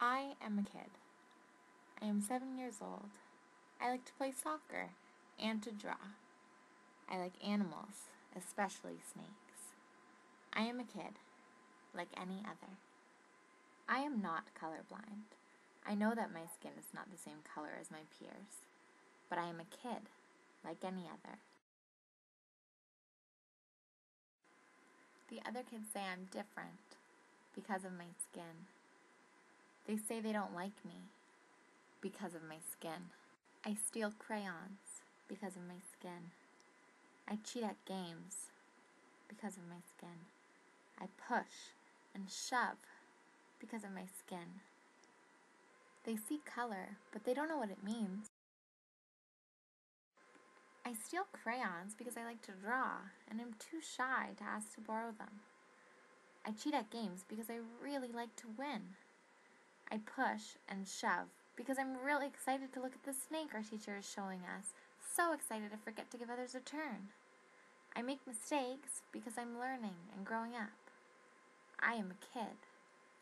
I am a kid. I am 7 years old. I like to play soccer and to draw. I like animals, especially snakes. I am a kid, like any other. I am not colorblind. I know that my skin is not the same color as my peers, but I am a kid, like any other. The other kids say I'm different because of my skin. They say they don't like me because of my skin. I steal crayons because of my skin. I cheat at games because of my skin. I push and shove because of my skin. They see color, but they don't know what it means. I steal crayons because I like to draw and am too shy to ask to borrow them. I cheat at games because I really like to win. I push and shove because I'm really excited to look at the snake our teacher is showing us. So excited I forget to give others a turn. I make mistakes because I'm learning and growing up. I am a kid,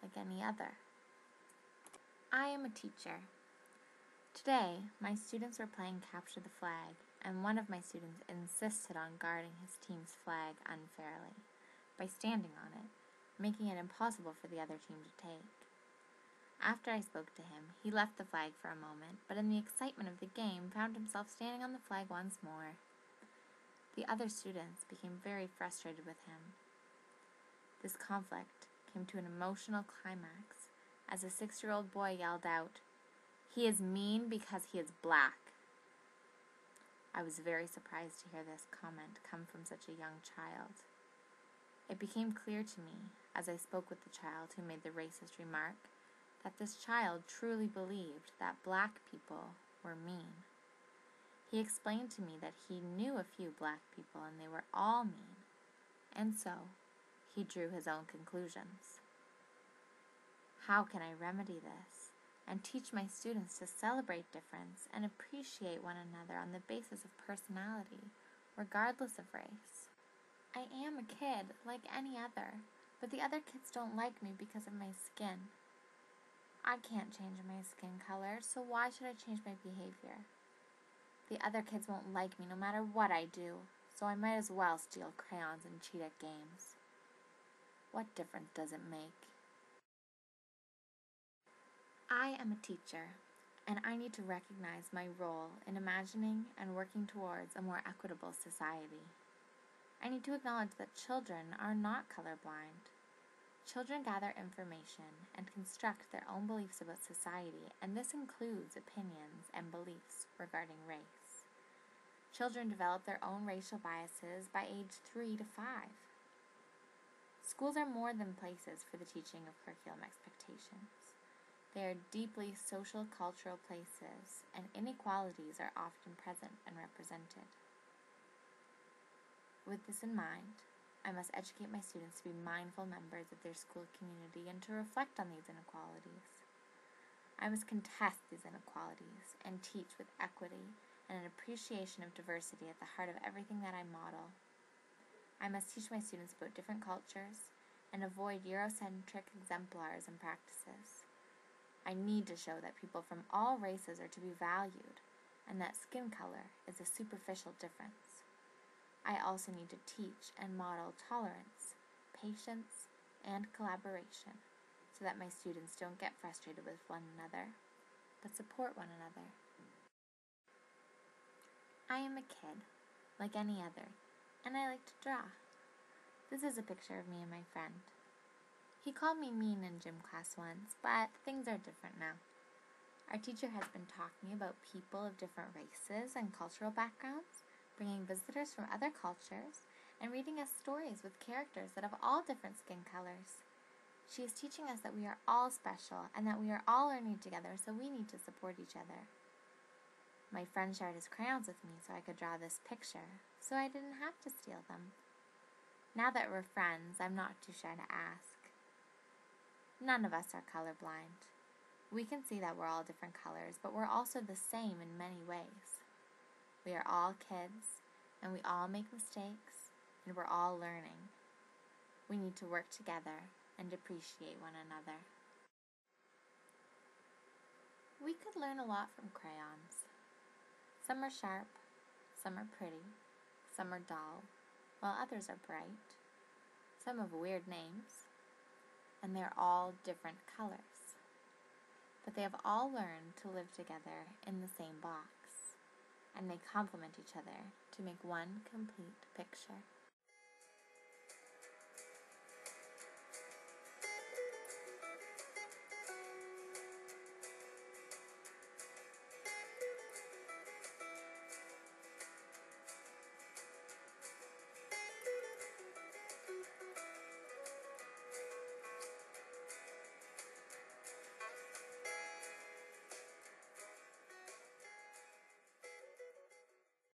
like any other. I am a teacher. Today, my students were playing Capture the Flag, and one of my students insisted on guarding his team's flag unfairly by standing on it, making it impossible for the other team to take. After I spoke to him, he left the flag for a moment, but in the excitement of the game, found himself standing on the flag once more. The other students became very frustrated with him. This conflict came to an emotional climax as a 6-year-old boy yelled out, "He is mean because he is black." I was very surprised to hear this comment come from such a young child. It became clear to me, as I spoke with the child who made the racist remark, that this child truly believed that black people were mean. He explained to me that he knew a few black people and they were all mean, and so he drew his own conclusions. How can I remedy this and teach my students to celebrate difference and appreciate one another on the basis of personality, regardless of race? I am a kid like any other, but the other kids don't like me because of my skin. I can't change my skin color, so why should I change my behavior? The other kids won't like me no matter what I do, so I might as well steal crayons and cheat at games. What difference does it make? I am a teacher, and I need to recognize my role in imagining and working towards a more equitable society. I need to acknowledge that children are not colorblind. Children gather information and construct their own beliefs about society, and this includes opinions and beliefs regarding race. Children develop their own racial biases by age 3 to 5. Schools are more than places for the teaching of curriculum expectations. They are deeply social cultural places, and inequalities are often present and represented. With this in mind, I must educate my students to be mindful members of their school community and to reflect on these inequalities. I must contest these inequalities and teach with equity and an appreciation of diversity at the heart of everything that I model. I must teach my students about different cultures and avoid Eurocentric exemplars and practices. I need to show that people from all races are to be valued and that skin color is a superficial difference. I also need to teach and model tolerance, patience, and collaboration so that my students don't get frustrated with one another, but support one another. I am a kid, like any other, and I like to draw. This is a picture of me and my friend. He called me mean in gym class once, but things are different now. Our teacher has been talking about people of different races and cultural backgrounds, bringing visitors from other cultures, and reading us stories with characters that have all different skin colors. She is teaching us that we are all special and that we are all learning together, so we need to support each other. My friend shared his crayons with me so I could draw this picture, so I didn't have to steal them. Now that we're friends, I'm not too shy to ask. None of us are colorblind. We can see that we're all different colors, but we're also the same in many ways. We are all kids, and we all make mistakes, and we're all learning. We need to work together and appreciate one another. We could learn a lot from crayons. Some are sharp, some are pretty, some are dull, while others are bright. Some have weird names, and they're all different colors. But they have all learned to live together in the same box, and they complement each other to make one complete picture.